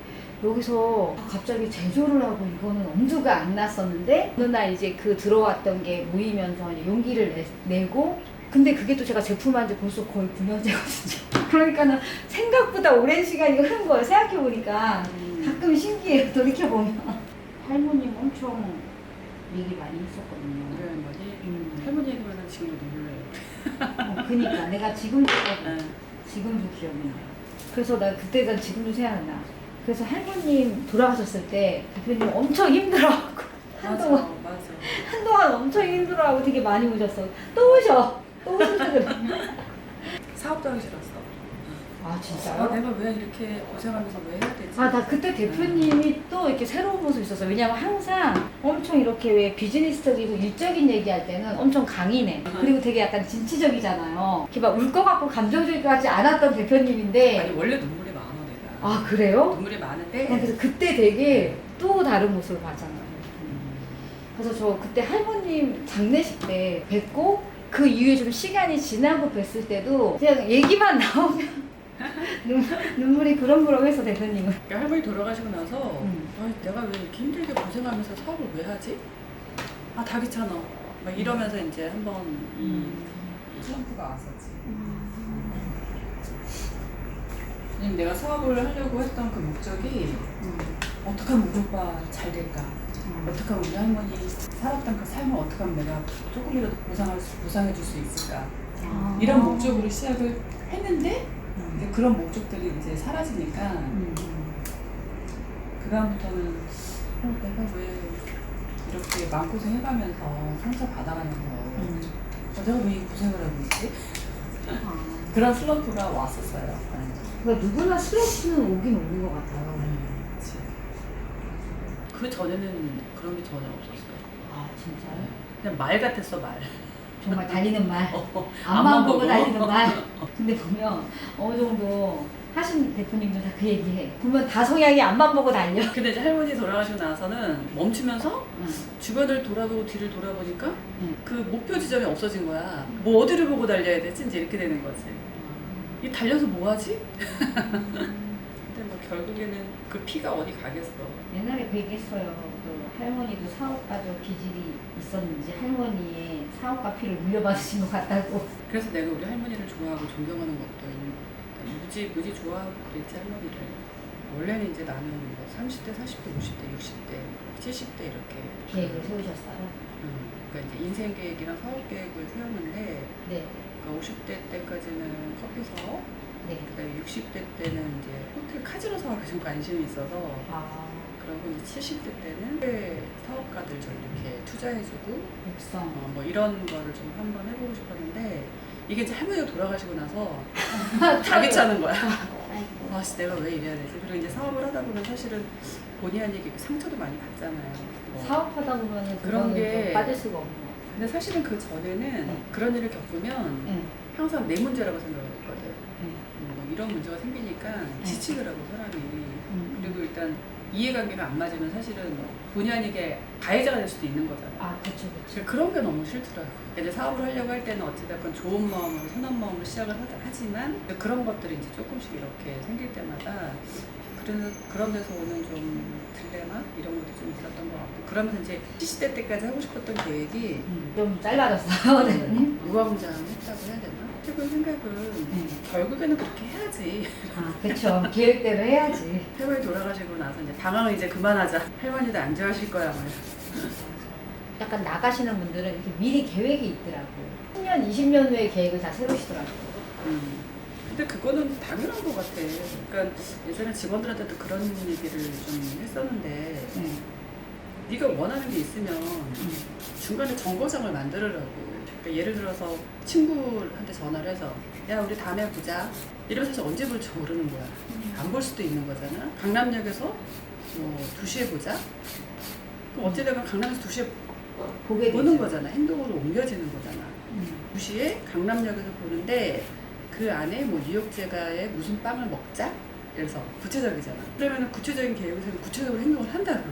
여기서 갑자기 제조를 하고 이거는 엄두가 안 났었는데 어느 날 이제 그 들어왔던 게 모이면서 이제 용기를 내고 근데 그게 또 제가 제품한 지 벌써 거의 9년째거든요. 그러니까는 생각보다 오랜 시간이 흐른 거예요. 생각해보니까 가끔 신기해요. 돌이켜보면 할머님 엄청 얘기 많이 했었거든요. 우리 할머니 할머니 얘기만 하면 지금도 눈물 나요. 그니까 내가 지금도 네. 지금도 기억이 나요. 그래서 나 그때 난 지금도 생각나. 그래서 할머님 돌아가셨을 때 대표님 엄청 힘들어하고 한동안 한동안 엄청 힘들어하고 되게 많이 우셨어. 또 우셔. 또 우시더라고요. 사업도 하기 싫었어. 아 아, 진짜요? 내가 왜 이렇게 고생하면서 왜 해야 되지? 아, 나 그때 대표님이 또 이렇게 새로운 모습이 있었어요. 왜냐면 항상 엄청 이렇게 왜 비즈니스적이고 일적인 얘기할 때는 엄청 강인해. 그리고 되게 약간 진취적이잖아요. 이렇게 막 울 것 같고 감정적이지 않았던 대표님인데. 아니 원래 눈물이 많아 내가. 아, 그래요? 눈물이 많은데. 그래서 그때 되게 또 다른 모습을 봤잖아요. 그래서 저 그때 할머님 장례식 때 뵙고 그 이후에 좀 시간이 지나고 뵀을 때도 그냥 얘기만 나오면 눈물이 그렁그렁해서 대표님은. 그러니까 할머니 돌아가시고 나서 아, 내가 왜 이렇게 힘들게 고생하면서 사업을 왜 하지? 아 다 귀찮아. 막 이러면서 이제 한번 이 슬럼프가 왔었지. 왜냐면 내가 사업을 하려고 했던 그 목적이 어떻게 하면 우리 오빠 잘 될까? 어떻게 하면 우리 할머니 살았던 그 삶을 어떻게 하면 내가 조금이라도 보상해 줄 수 있을까? 이런 목적으로 시작을 했는데 근데 그런 목적들이 이제 사라지니까 그다음부터는 내가 왜 이렇게 마음고생 해가면서 상처 받아가면서 내가 왜 이 고생을 하고 있지? 그런 슬럼프가 왔었어요. 그러니까 누구나 스트레스는 오긴 오는 것 같아요. 그치. 그 전에는 그런 게 전혀 없었어요. 아 진짜요? 그냥 말 같았어 말. 정말 달리는 말. 앞만 앞만 보고 보고. 달리는 말. 근데 보면 어느 정도 하신 대표님도 다 그 얘기해. 보면 다 성향이 앞만 보고 달려. 근데 이제 할머니 돌아가시고 나서는 멈추면서 주변을 돌아보고 뒤를 돌아보니까 그 목표 지점이 없어진 거야. 뭐 어디를 보고 달려야 되지? 이제 이렇게 되는 거지. 이 달려서 뭐 하지? 근데 뭐 결국에는 그 피가 어디 가겠어. 옛날에 그 얘기했어요. 그 할머니도 사업가적 기질이 있었는지 할머니의 사업가 피를 물려받으신 것 같다고. 그래서 내가 우리 할머니를 좋아하고 존경하는 것도 있는 것 같아. 무지 좋아하고 그랬지 할머니를. 원래는 이제 나는 뭐 30대, 40대, 50대, 60대, 70대 이렇게 계획을 세우셨어요? 그러니까 이제 인생 계획이랑 사업 계획을 세웠는데 네. 그러니까 50대 때까지는 커피 사업, 네. 그다음에 60대 때는 이제 호텔 카지노 사업에 좀 관심이 있어서 아, 그러고 이제 70대 때는 해외 사업가들 좀 이렇게 투자해주고 육성. 뭐 이런 거를 좀 한번 해보고 싶었는데 이게 이제 할머니가 돌아가시고 나서 다 귀찮은 거야. 아이고. 아씨 내가 왜 이래야 되지? 그리고 이제 사업을 하다 보면 사실은 본의 아니게 상처도 많이 받잖아요. 뭐. 사업하다 보면은 그런 그거는 게- 또 빠질 수가 없는 것 같아요. 근데 사실은 그 전에는 그런 일을 겪으면 네. 항상 내 문제라고 생각을 했거든. 네. 뭐 이런 문제가 생기니까 지치더라고 사람이. 음. 그리고 일단 이해관계가 안 맞으면 사실은 본의 아니게 가해자가 될 수도 있는 거잖아. 아, 그쵸, 그쵸. 그런 게 너무 싫더라고. 이제 사업을 하려고 할 때는 어찌됐건 좋은 마음으로 선한 마음으로 시작을 하지만 그런 것들이 이제 조금씩 이렇게 생길 때마다 그런 데서 오는 좀 딜레마 이런 것도 좀 있었던 것 같고 그러면서 이제 70대 때까지 하고 싶었던 계획이 좀 짧아졌어요, 대표님? 유아공장 했다고 해야 되나? 해본 생각은 결국에는 그렇게 해야지. 아, 그쵸. 계획대로 해야지. 할머니 돌아가시고 나서 이제 방황을 이제 그만하자. 할머니도 안 좋아하실 거야. 막. 약간 나가시는 분들은 이렇게 미리 계획이 있더라고요. 10년, 20년 후에 계획을 다 세우시더라고요. 근데 그거는 당연한 것 같아. 그러니까 예전에 직원들한테도 그런 얘기를 좀 했었는데 네가 원하는 게 있으면 중간에 정거장을 만들으라고. 그러니까 예를 들어서 친구한테 전화를 해서 야 우리 다음에 보자. 이러면서 사실 언제 볼지 모르는 거야. 안 볼 수도 있는 거잖아. 강남역에서 뭐 2시에 보자. 그럼 어찌되건 강남에서 2시에 보게 보는 되죠. 거잖아. 행동으로 옮겨지는 거잖아. 2시에 강남역에서 보는데 그 안에 뭐 뉴욕제가에 무슨 빵을 먹자? 그래서 구체적이잖아. 그러면 구체적인 계획을 세우고 구체적으로 행동을 한다고.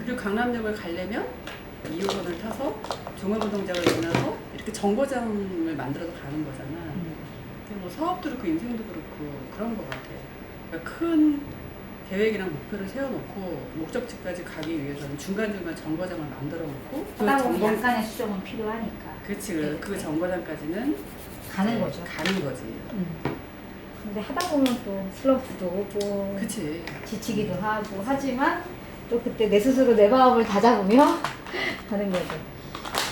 그리고 강남역을 가려면 2호선을 타서 종합운동장을 지나서 이렇게 정거장을 만들어서 가는 거잖아. 근데 뭐 사업도 그렇고 인생도 그렇고 그런 것 같아. 그러니까 큰 계획이랑 목표를 세워놓고 목적지까지 가기 위해서는 중간중간 정거장을 만들어 놓고 하다 보면 약간의 수정은 필요하니까. 그렇지. 그 정거장까지는 가는 거죠. 가는 거지. 근데 하다 보면 또 슬럼프도 오고 그치. 지치기도 하고 하지만 또 그때 내 스스로 내 마음을 다잡으며 가는 거죠.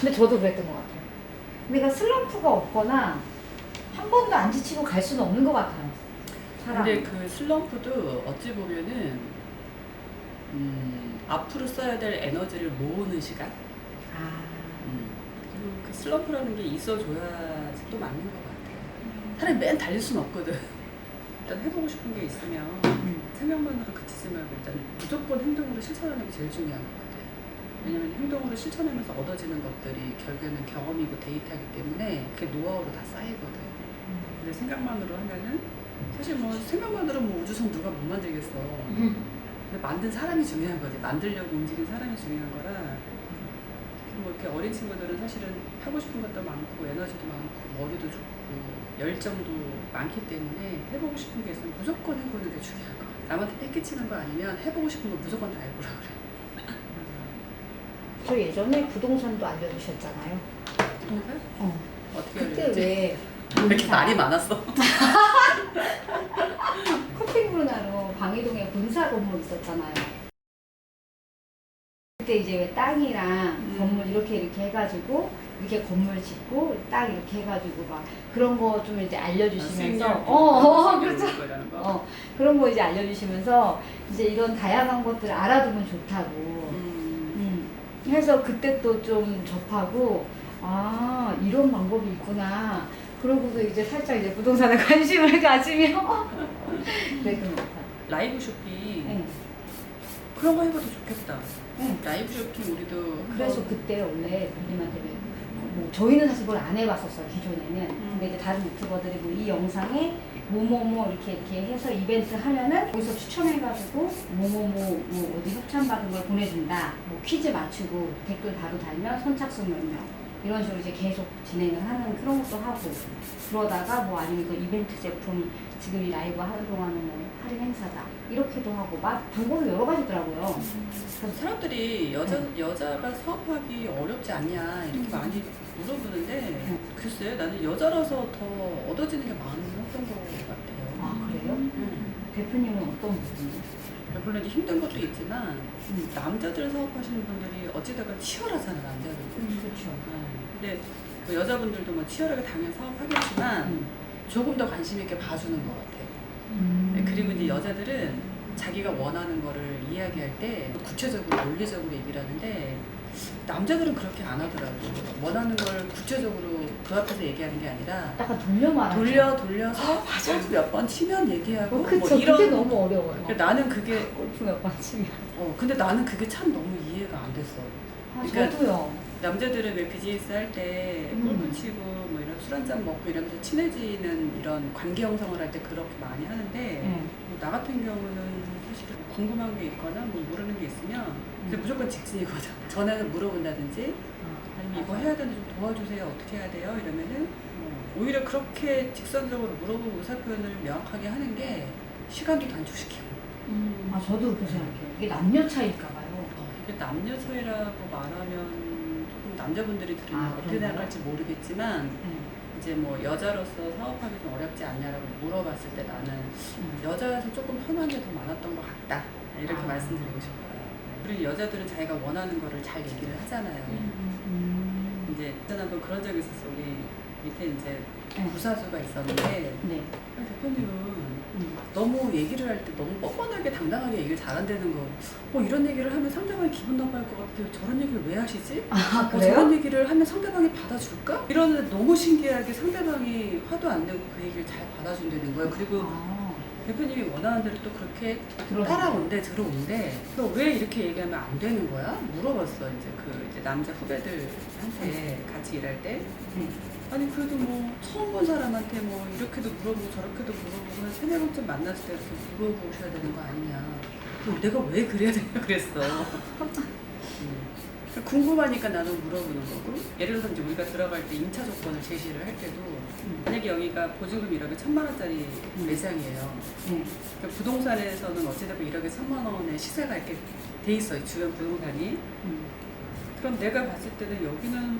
근데 저도 그랬던 것 같아요. 내가 슬럼프가 없거나 한 번도 안 지치고 갈 수는 없는 것 같아요. 근데 그 슬럼프도 어찌 보면은 앞으로 써야 될 에너지를 모으는 시간. 그리고 그 슬럼프라는 게 있어줘야지 또 맞는 것 같아. 사람이 맨 달릴 수는 없거든. 일단 해보고 싶은 게 있으면 생각만으로 그치지 말고 일단 무조건 행동으로 실천하는 게 제일 중요한 것 같아. 왜냐면 행동으로 실천하면서 얻어지는 것들이 결국에는 경험이고 데이터이기 때문에 그게 노하우로 다 쌓이거든. 근데 생각만으로 하면은 사실 뭐 생각만으로 뭐 우주선 누가 못 만들겠어. 근데 만든 사람이 중요한 거지. 만들려고 움직인 사람이 중요한 거라. 뭐 이렇게 어린 친구들은 사실은 하고 싶은 것도 많고 에너지도 많고 머리도 좋고 열정도 많기 때문에 해보고 싶은 게 있으면 무조건 해보는 게 중요한 거. 남한테 뺏기치는 거 아니면 해보고 싶은 거 무조건 다 해보라 그래. 저 예전에 부동산도 알려주셨잖아요. 부동산? 어떻게 그때 알려줬지? 왜 이렇게 말이 많았어? 커피브루나로 방이동에 본사 건물 있었잖아요. 그때 이제 왜 땅이랑 건물 이렇게 해가지고 이렇게 건물 짓고 땅 이렇게 해가지고 막 그런 거 좀 이제 알려주시면서 그렇죠. 그런 거 이제 알려주시면서 이제 이런 다양한 것들을 알아두면 좋다고. 해서 그때 또 좀 접하고 아 이런 방법이 있구나. 그러고서 이제 살짝 이제 부동산에 관심을 가지며 그랬던 것 같아요. 라이브 쇼핑 네. 그런 거 해봐도 좋겠다. 네. 라이브 쇼핑 우리도 그래서 그때 원래 님한테 뭐 저희는 사실 그걸 안 해봤었어요 기존에는. 근데 이제 다른 유튜버들이 뭐 이 영상에 뭐뭐뭐 이렇게 해서 이벤트 하면은 거기서 추첨해가지고 뭐뭐뭐 뭐 어디 협찬 받은 걸 보내준다. 뭐 퀴즈 맞추고 댓글 바로 달면 선착순 몇 명. 이런 식으로 이제 계속 진행을 하는 그런 것도 하고 그러다가 뭐 아니면 그 이벤트 제품 지금 이 라이브 하는 동안은 뭐 할인 행사다 이렇게도 하고 막 방법이 여러 가지더라고요. 그래서 사람들이 여자가 사업하기 어렵지 않냐 이렇게 많이 물어보는데 글쎄 나는 여자라서 더 얻어지는 게 많았던 것 같아요. 아 그래요? 대표님은 어떤 부분이요? 물론 이제 힘든 것도 있지만 남자들 사업하시는 분들이 어찌다가 치열하잖아 남자들. 그렇죠. 근데 그 여자분들도 뭐 치열하게 당연히 사업하겠지만 조금 더 관심 있게 봐주는 것 같아요. 그리고 이제 여자들은 자기가 원하는 거를 이야기할 때 구체적으로 논리적으로 얘기를 하는데 남자들은 그렇게 안 하더라고요. 원하는 걸 구체적으로 그 앞에서 얘기하는 게 아니라 약간 돌려 말하죠. 돌려서 골프 몇 번 치면 얘기하고 그쵸. 뭐 이런 그게 너무 어려워요. 그러니까 나는 그게 골프 몇 번 치면. 근데 나는 그게 참 너무 이해가 안 됐어. 아, 그러니까 저도요. 남자들은 왜 비즈니스 할 때 골프 치고 뭐 이런 술 한잔 먹고 이러면서 친해지는 이런 관계 형성을 할 때 그렇게 많이 하는데 뭐나 같은 경우는 사실은 궁금한 게 있거나 뭐 모르는 게 있으면 근데 무조건 직진이거든. 전화해서 물어본다든지 아니면 이거 해야 되는데 좀 도와주세요. 어떻게 해야 돼요? 이러면은 오히려 그렇게 직선적으로 물어보고 의사표현을 명확하게 하는 게 시간도 단축시키고 아 저도 그렇게 생각해요. 이게 남녀 차이일까 봐요. 이게 남녀 차이라고 말하면 조금 남자분들이 들으면 어떻게 그런가요? 생각할지 모르겠지만 이제 뭐 여자로서 사업하기 좀 어렵지 않냐라고 물어봤을 때 나는 여자여서 조금 편한 게 더 많았던 것 같다 이렇게 말씀드리고 싶어요. 그리고 여자들은 자기가 원하는 거를 잘 얘기를 하잖아요. 이제 한번 그런 적이 있었어. 우리 밑에 이제 부사수가 있었는데 네. 대표님은 너무 얘기를 할 때 너무 뻔뻔하게 당당하게 얘기를 잘한다는 거. 이런 얘기를 하면 상대방이 기분 나빠할 것 같아요. 저런 얘기를 왜 하시지? 아 그래요? 저런 얘기를 하면 상대방이 받아줄까? 이러는데 너무 신기하게 상대방이 화도 안 내고 그 얘기를 잘 받아준다는 거예요. 그리고 대표님이 원하는 대로 또 그렇게 들어온대. 또 왜 이렇게 얘기하면 안 되는 거야? 물어봤어. 이제 남자 후배들한테 같이 일할 때. 아니 그래도 뭐 처음 본 사람한테 뭐 이렇게도 물어보고 저렇게도 물어보고 한 3-4번쯤 만났을 때 이렇게 물어보셔야 되는 거 아니냐. 그럼 내가 왜 그래야 되냐 그랬어. 궁금하니까 나는 물어보는 거고, 예를 들어서 이제 우리가 들어갈 때 임차 조건을 제시를 할 때도 만약에 여기가 보증금 1억에 1,000만 원짜리 매장이에요. 그러니까 부동산에서는 어찌됐든 1억에 1,000만 원의 시세가 이렇게 돼 있어요. 주변 부동산이. 그럼 내가 봤을 때는 여기는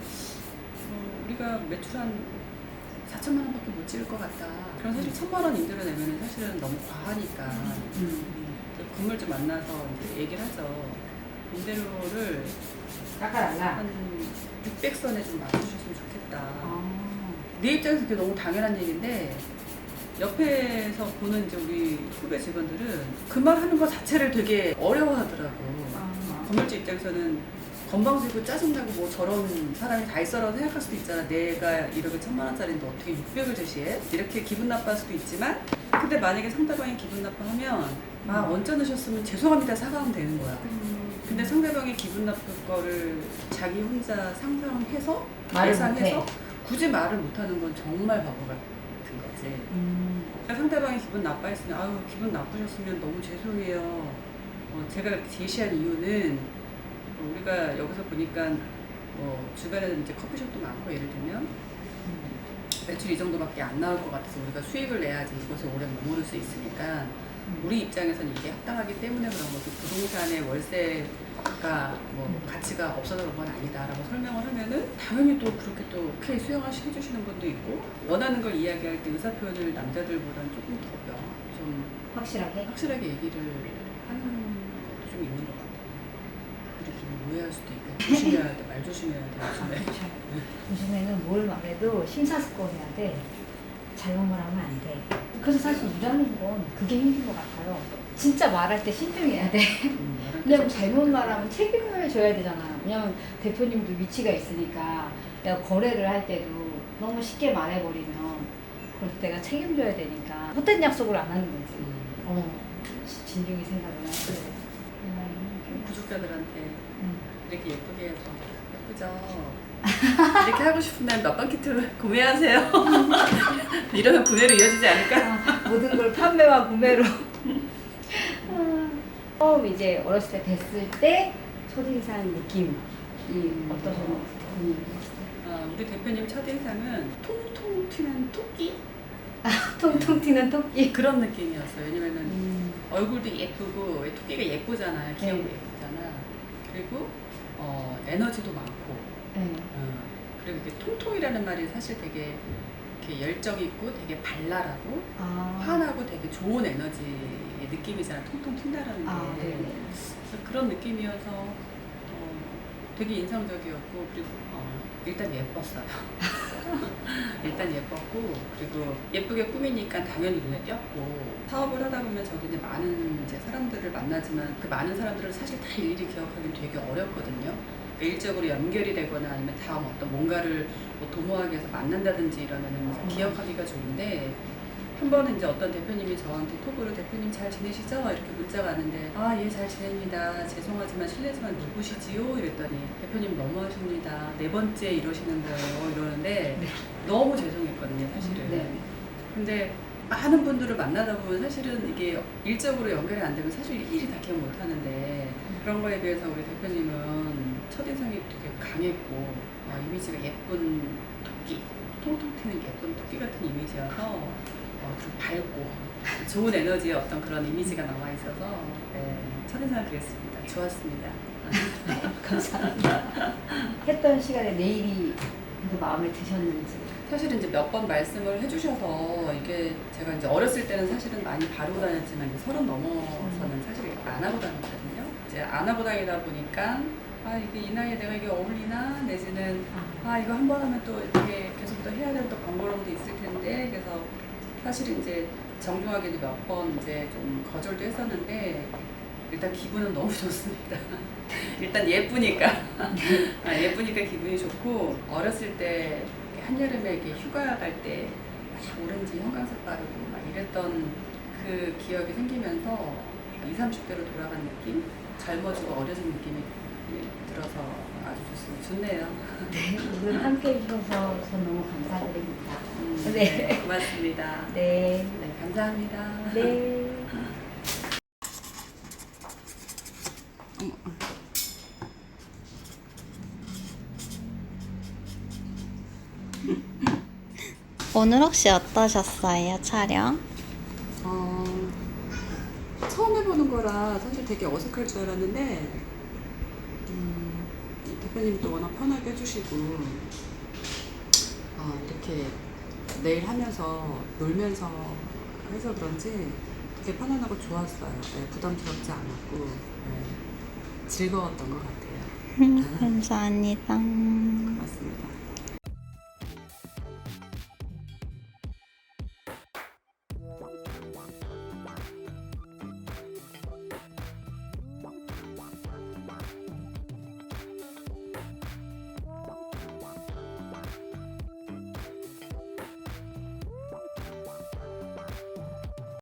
우리가 매출 한 4천만 원밖에 못 찍을 것 같다. 그럼 사실 1,000만 원 임대료 내면은 사실은 너무 과하니까 건물주 만나서 이제 얘기를 하죠. 임대료를 깎아달라. 한 600선에 좀 맞춰주셨으면 좋겠다. 내 입장에서 그게 너무 당연한 얘기인데 옆에서 보는 이제 우리 후배 직원들은 그 말 하는 거 자체를 되게 어려워하더라고. 건물주 입장에서는 건방지고 짜증나고 뭐 저런 사람이 다 있어라고 생각할 수도 있잖아. 내가 1억에 1,000만 원짜리인데 어떻게 600을 제시해? 이렇게 기분 나빠할 수도 있지만 근데 만약에 상대방이 기분 나빠하면 언짢 으셨으면 죄송합니다 사과하면 되는 거야. 근데 상대방이 기분 나쁠 거를 자기 혼자 상상해서 예상해서 굳이 말을 못하는 건 정말 바보 같은 거지. 그러니까 상대방이 기분 나빠했으면 아유 기분 나쁘셨으면 너무 죄송해요. 제가 제시한 이유는 우리가 여기서 보니까 주변에 이제 커피숍도 많고 예를 들면 매출 이 정도밖에 안 나올 것 같아서 우리가 수익을 내야지 이곳에 오래 머무를 수 있으니까 우리 입장에서는 이게 합당하기 때문에 그런 거지 부동산의 월세가 뭐 가치가 없어서 그런 건 아니다라고 설명을 하면은 당연히 또 그렇게 또 오케이 수용해주시는 분도 있고 원하는 걸 이야기할 때 의사 표현을 남자들보다는 조금 더 좀 확실하게 얘기를 하는 것도 좀 있는 것 같아요. 이렇게 오해할 수도 있고 조심해야 돼, 말 조심해야 돼. 요즘에는 뭘 말해도 심사숙고해야 돼. 잘못 말하면 안 돼. 그래서 사실 일하는 건 그게 힘든 것 같아요. 진짜 말할 때 신중해야 돼. 왜냐면 잘못 말하면 책임을 져야 되잖아요. 왜냐면 대표님도 위치가 있으니까 내가 거래를 할 때도 너무 쉽게 말해버리면 그럴 때 내가 책임져야 되니까 헛된 약속을 안 하는 거지. 진중히 생각을 하고. 구독자들한테 이렇게 예쁘게 해서 예쁘죠? 이렇게 하고 싶으면 몇번 키트를 구매하세요. 이러면 구매로 이어지지 않을까? 모든 걸 판매와 구매로. 처음 이제 어렸을 때 뵀을 때 첫인상 느낌이 어떠셨나요? 우리 대표님 첫인상은 통통 튀는 토끼? 통통 튀는 토끼. 그런 느낌이었어요. 왜냐면은 얼굴도 예쁘고 토끼가 예쁘잖아요. 귀엽고 예쁘잖아. 그리고 에너지도 많고 그리고 이게 통통이라는 말이 사실 되게 이렇게 열정 있고 되게 발랄하고 환하고 되게 좋은 에너지의 느낌이잖아. 통통 튄다라는 게. 그래서 그런 느낌이어서 되게 인상적이었고 그리고 일단 예뻤어요. 일단 예뻤고 그리고 예쁘게 꾸미니까 당연히 눈에 띄었고 사업을 하다 보면 저도 이제 많은 이제 사람들을 만나지만 그 많은 사람들을 사실 다 일일이 기억하기는 되게 어렵거든요. 일적으로 연결이 되거나 아니면 다음 어떤 뭔가를 뭐 도모하기 위해서 만난다든지 이러면은 기억하기가 좋은데 한 번은 이제 어떤 대표님이 저한테 톡으로 대표님 잘 지내시죠? 이렇게 문자가 왔는데 예 잘 지냅니다. 죄송하지만 실례지만 누구시지요? 이랬더니 대표님 너무하십니다. 4번째 이러시는 거예요. 이러는데 너무 죄송했거든요 사실은. 근데 많은 분들을 만나다 보면 사실은 이게 일적으로 연결이 안 되면 사실 일일이 다 기억 못 하는데 그런 거에 비해서 우리 대표님은 첫인상이 되게 강했고 이미지가 예쁜 토끼, 통통 튀는 예쁜 토끼 같은 이미지여서 좀 밝고 좋은 에너지의 어떤 그런 이미지가 나와 있어서 첫인상은 그랬습니다. 좋았습니다. 감사합니다. 했던 시간에 내일이 마음에 드셨는지. 사실은 이제 몇 번 말씀을 해주셔서 이게 제가 이제 어렸을 때는 사실은 많이 바르고 다녔지만 이제 30 넘어서는 사실 안 하고 다녔거든요. 이제 안 하고 다니다 보니까 이게 이 나이에 내가 이게 어울리나 내지는 이거 한 번 하면 또 이렇게 계속 또 해야 되는 또 번거로움도 있을 텐데 그래서 사실 이제 정중하게 이제 몇 번 이제 좀 거절도 했었는데 일단 기분은 너무 좋습니다. 일단 예쁘니까 예쁘니까 기분이 좋고 어렸을 때 한여름에 이렇게 휴가 갈 때 오렌지 형광색 바르고 막 이랬던 그 기억이 생기면서 20, 30대로 돌아간 느낌? 젊어지고 어려진 느낌이 들어서 아주 좋습니다. 좋네요. 네, 오늘 함께 해주셔서 전 너무 감사드립니다. 네, 고맙습니다. 네. 네, 감사합니다. 네. 오늘 혹시 어떠셨어요, 촬영? 처음 해보는 거라 사실 되게 어색할 줄 알았는데 대표님도 워낙 편하게 해주시고 이렇게 매일 하면서 놀면서 해서 그런지 되게 편안하고 좋았어요. 네, 부담스럽지 않았고 네, 즐거웠던 것 같아요. 감사합니다. 고맙습니다.